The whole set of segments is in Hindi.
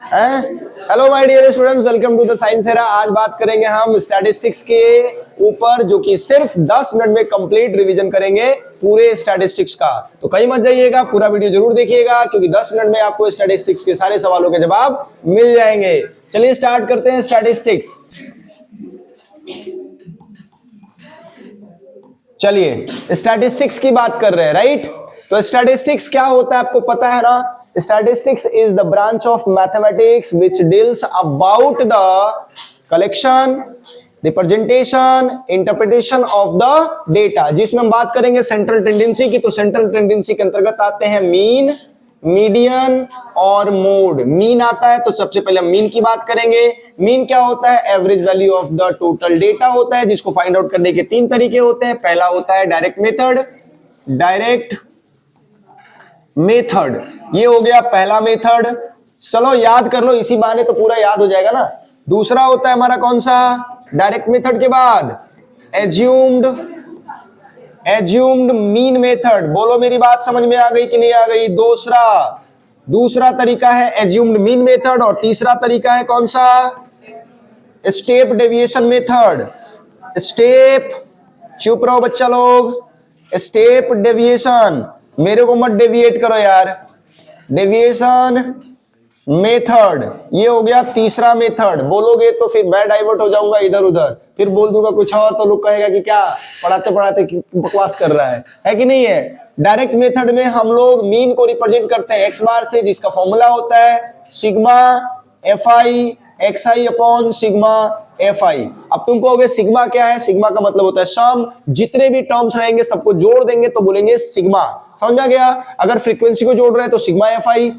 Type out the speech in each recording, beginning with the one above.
Hello my dear students, welcome to the science era. आज बात करेंगे हम स्टैटिस्टिक्स के ऊपर, जो कि सिर्फ 10 मिनट में कंप्लीट रिवीजन करेंगे पूरे स्टैटिस्टिक्स का। तो कहीं मत जाइएगा, पूरा वीडियो जरूर देखिएगा, क्योंकि 10 मिनट में आपको स्टैटिस्टिक्स के सारे सवालों के जवाब मिल जाएंगे। चलिए स्टार्ट करते हैं स्टैटिस्टिक्स। चलिए स्टैटिस्टिक्स की बात कर रहे हैं, राइट। तो स्टैटिस्टिक्स क्या होता है आपको पता है ना। Statistics is the branch of mathematics which deals about the collection, representation, interpretation of the data, जिसमें हम बात करेंगे सेंट्रल टेंडेंसी की। तो सेंट्रल टेंडेंसी के अंतर्गत आते हैं मीन, मीडियन और मोड। मीन आता है तो सबसे पहले हम मीन की बात करेंगे। मीन क्या होता है? Average value of the total data होता है, जिसको फाइंड आउट करने के 3 तरीके होते हैं। पहला होता है डायरेक्ट मेथड, डायरेक्ट मेथड, ये हो गया पहला मेथड। चलो याद कर लो, इसी बहाने तो पूरा याद हो जाएगा ना। दूसरा होता है हमारा कौन सा? डायरेक्ट मेथड के बाद एज्यूम्ड मीन मेथड। बोलो मेरी बात समझ में आ गई कि नहीं आ गई? दूसरा तरीका है एज्यूम्ड मीन मेथड, और तीसरा तरीका है कौन सा? Step deviation method. चुप रहो बच्चा लोग। स्टेप डेविएशन, मेरे को मत डेविएट करो यार। डेविएशन मेथड, ये हो गया तीसरा मेथड। बोलोगे तो फिर मैं डाइवर्ट हो जाऊंगा इधर उधर, फिर बोल दूंगा कुछ और, तो लोग कहेगा कि क्या पढ़ाते पढ़ाते बकवास कर रहा है कि नहीं है। डायरेक्ट मेथड में हम लोग मीन को रिप्रेजेंट करते हैं एक्स बार से, जिसका फॉर्मूला होता है sigma F I x I upon sigma F I. अब तुम कहोगे सिग्मा क्या है? सिग्मा का मतलब होता है सम। जितने भी टर्म्स रहेंगे सबको जोड़ देंगे तो बोलेंगे सिग्मा। समझ में आ गया? अगर फ्रीक्वेंसी को जोड़ रहे हैं तो सिग्मा एफ आई।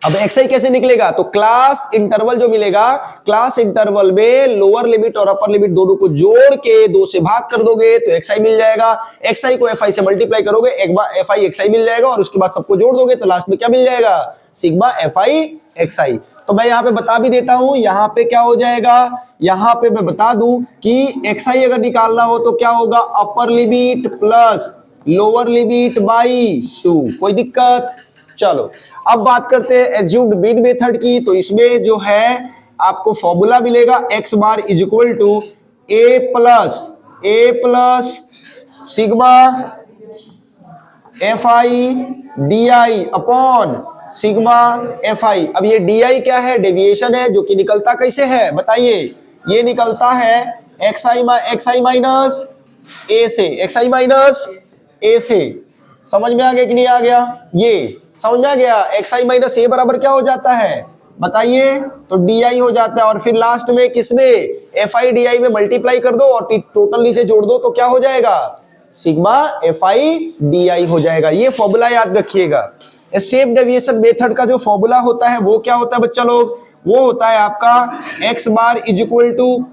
अब एक्स आई कैसे निकलेगा? तो क्लास इंटरवल जो मिलेगा, क्लास इंटरवल में लोअर लिमिट और अपर लिमिट दोनों को जोड़ के 2 से भाग कर दोगे तो एक्स आई मिल जाएगा। एक्स आई को एफ आई से मल्टीप्लाई करोगे, एक बार एफ आई एक्स आई मिल जाएगा, और उसके बाद सबको जोड़ दोगे तो लास्ट में क्या मिल जाएगा? सिग्मा एफ आई एक्स आई। तो मैं यहाँ पे बता भी देता हूं, यहाँ पे क्या हो जाएगा, यहाँ पे मैं बता दूं कि एक्स आई अगर निकालना हो तो क्या होगा? Upper limit plus lower limit by 2। कोई दिक्कत? चलो अब बात करते हैं एज्यूम्ड मीन मेथड की। तो इसमें जो है आपको फॉर्मूला मिलेगा X bar is equal to A plus sigma F I D I upon sigma F I. अब ये डी आई क्या है? डेविएशन है, जो कि निकलता कैसे है बताइए? ये निकलता है एक्स आई माइनस ए से, एक्स आई माइनस ए से। समझ में आ गया कि नहीं आ गया? ये समझ में आ गया? एक्स आई माइनस ए बराबर क्या हो जाता है बताइए? तो डी आई हो जाता है, और फिर लास्ट में किसमें? एफ आई डी आई में मल्टीप्लाई कर दो और टोटल नीचे जोड़ दो तो क्या हो जाएगा? सिग्मा एफ आई डी आई हो जाएगा। ये फॉर्मूला याद रखिएगा। स्टेप डेविएशन मेथड का जो फॉर्मूला होता है वो क्या होता है बच्चा लोग? वो होता है आपका X bar is equal to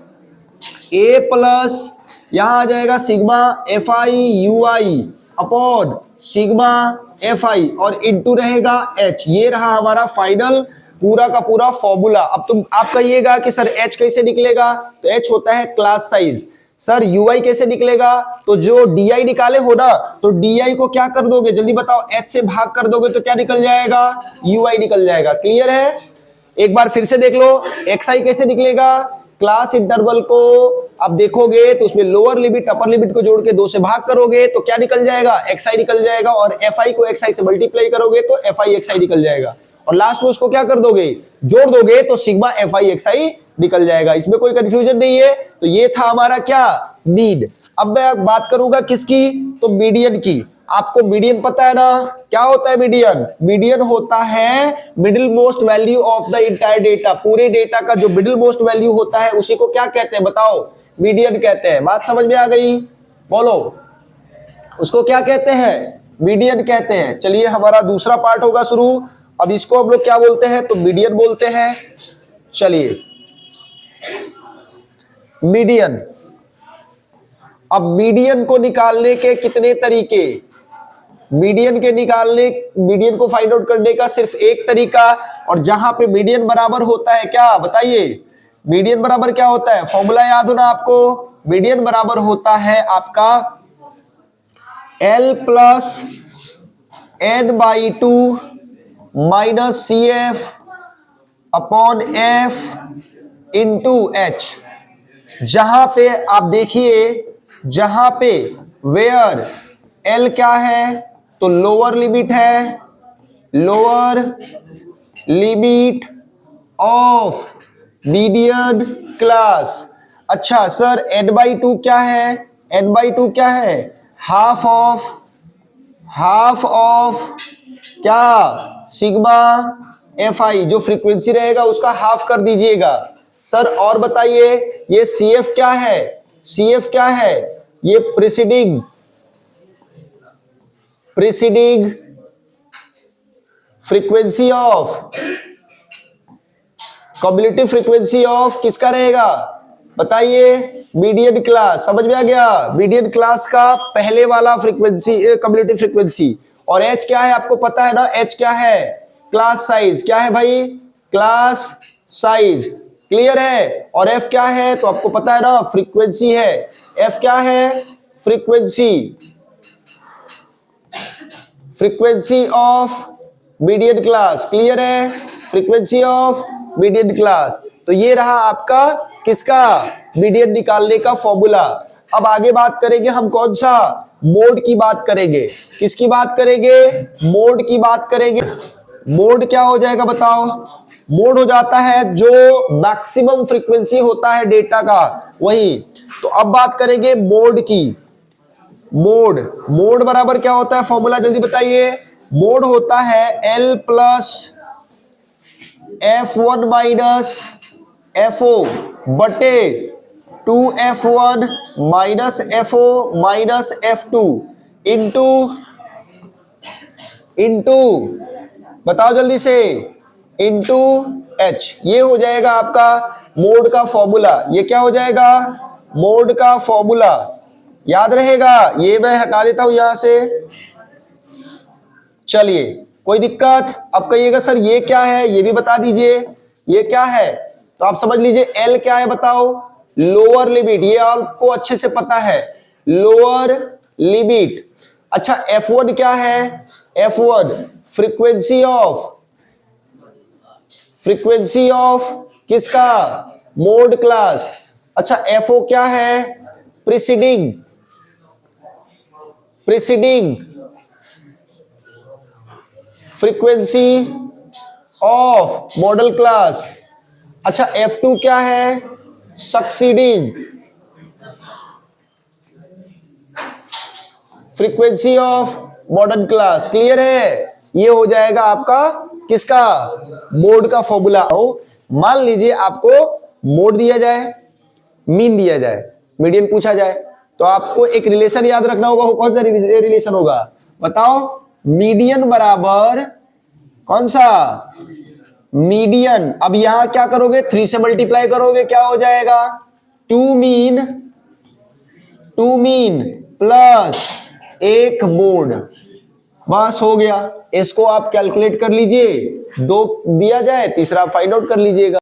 A plus, यहां आ जाएगा sigma F I U I upon sigma F I, और इनटू रहेगा एच। ये रहा हमारा फाइनल पूरा का पूरा फॉर्मूला। अब आप कहिएगा कि सर एच कैसे निकलेगा? तो एच होता है क्लास साइज। सर यूआई कैसे निकलेगा? तो जो डीआई निकाले हो ना, तो डीआई को क्या कर दोगे जल्दी बताओ? एच से भाग कर दोगे तो क्या निकल जाएगा? यूआई निकल जाएगा। क्लियर है? एक बार फिर से देख लो, एक्स आई कैसे निकलेगा? क्लास इंटरवल को अब देखोगे तो उसमें लोअर लिमिट अपर लिमिट को जोड़ के 2 से भाग करोगे तो क्या निकल जाएगा? एक्स आई निकल जाएगा, और एफ आई को एक्स आई से मल्टीप्लाई करोगे तो एफ आई एक्स आई निकल जाएगा, और लास्ट में उसको क्या कर दोगे? जोड़ दोगे तो सिग्मा एफ आई एक्स आई निकल जाएगा। इसमें कोई कंफ्यूजन नहीं है। तो ये था हमारा क्या? मीन। अब मैं बात करूंगा किसकी? तो मीडियन की। आपको मीडियन पता है ना? क्या होता है मीडियन? मीडियन होता है middle most value of the entire data. पूरे डेटा का जो मिडिल मोस्ट वैल्यू होता है उसी को क्या कहते हैं बताओ? मीडियन कहते हैं। बात समझ में आ गई? बोलो, उसको क्या कहते हैं? मीडियन कहते हैं। चलिए हमारा दूसरा पार्ट होगा शुरू। अब इसको हम लोग क्या बोलते हैं? तो मीडियन बोलते हैं। चलिए मीडियन। अब मीडियन को निकालने के कितने तरीके? मीडियन को फाइंड आउट करने का सिर्फ एक तरीका, और जहां पे मीडियन बराबर होता है क्या बताइए? मीडियन बराबर क्या होता है? फॉर्मूला याद हो ना आपको? मीडियन बराबर होता है आपका L plus n by 2 minus C F upon F into H. जहां पे आप देखिए, जहां पे वेयर एल क्या है, तो लोअर लिमिट है, lower limit of median class. अच्छा सर n/2 क्या है, n/2 क्या है, हाफ ऑफ क्या, सिग्मा एफ आई, जो फ्रीक्वेंसी रहेगा उसका हाफ कर दीजिएगा। सर और बताइए ये सी एफ क्या है, सी एफ क्या है, ये preceding frequency of, cumulative frequency of किसका रहेगा, बताइए, मीडियन क्लास। समझ में आ गया, मीडियन क्लास का पहले वाला फ्रीक्वेंसी, कम्युलेटिव फ्रीक्वेंसी। और एच क्या है आपको पता है ना, एच क्या है, क्लास साइज। क्या है भाई, क्लास साइज, क्लियर है। और एफ क्या है तो आपको पता है ना, फ्रीक्वेंसी है। एफ क्या है, frequency of median class, clear है, फ्रीक्वेंसी ऑफ मीडियन क्लास। तो ये रहा आपका किसका, मीडियन निकालने का फॉर्मूला। अब आगे बात करेंगे हम कौन सा, मोड की बात करेंगे। किसकी बात करेंगे, मोड की बात करेंगे। मोड क्या हो जाएगा बताओ, मोड हो जाता है जो मैक्सिमम फ्रीक्वेंसी होता है डेटा का, वही। तो अब बात करेंगे मोड की। मोड बराबर क्या होता है, फॉर्मूला जल्दी बताइए। मोड होता है L plus F1 minus FO बटे 2F1 minus FO minus F2 into बताओ जल्दी से, इंटू H। ये हो जाएगा आपका मोड का फॉर्मूला। ये क्या हो जाएगा, मोड का फॉर्मूला, याद रहेगा। ये मैं हटा देता हूं यहां से, चलिए कोई दिक्कत। अब कहिएगा सर ये क्या है, ये भी बता दीजिए ये क्या है। तो आप समझ लीजिए एल क्या है बताओ, लोअर लिमिट, ये आपको अच्छे से पता है, लोअर लिमिट। अच्छा F1 क्या है, F1 फ्रीक्वेंसी ऑफ किसका, मोड क्लास। अच्छा FO क्या है, preceding frequency of model class. अच्छा F2 क्या है, succeeding frequency of modern class, clear है। ये हो जाएगा आपका किसका, मोड का फॉर्मूला। मान लीजिए आपको मोड दिया जाए, मीन दिया जाए, मीडियन पूछा जाए, तो आपको एक रिलेशन याद रखना होगा। कौन सा रिलेशन होगा बताओ, मीडियन बराबर कौन सा, मीडियन। अब यहां क्या करोगे, 3 से मल्टीप्लाई करोगे, क्या हो जाएगा, टू मीन प्लस एक मोड, बस हो गया। इसको आप कैलकुलेट कर लीजिए, 2 दिया जाए, तीसरा फाइंड आउट कर लीजिएगा।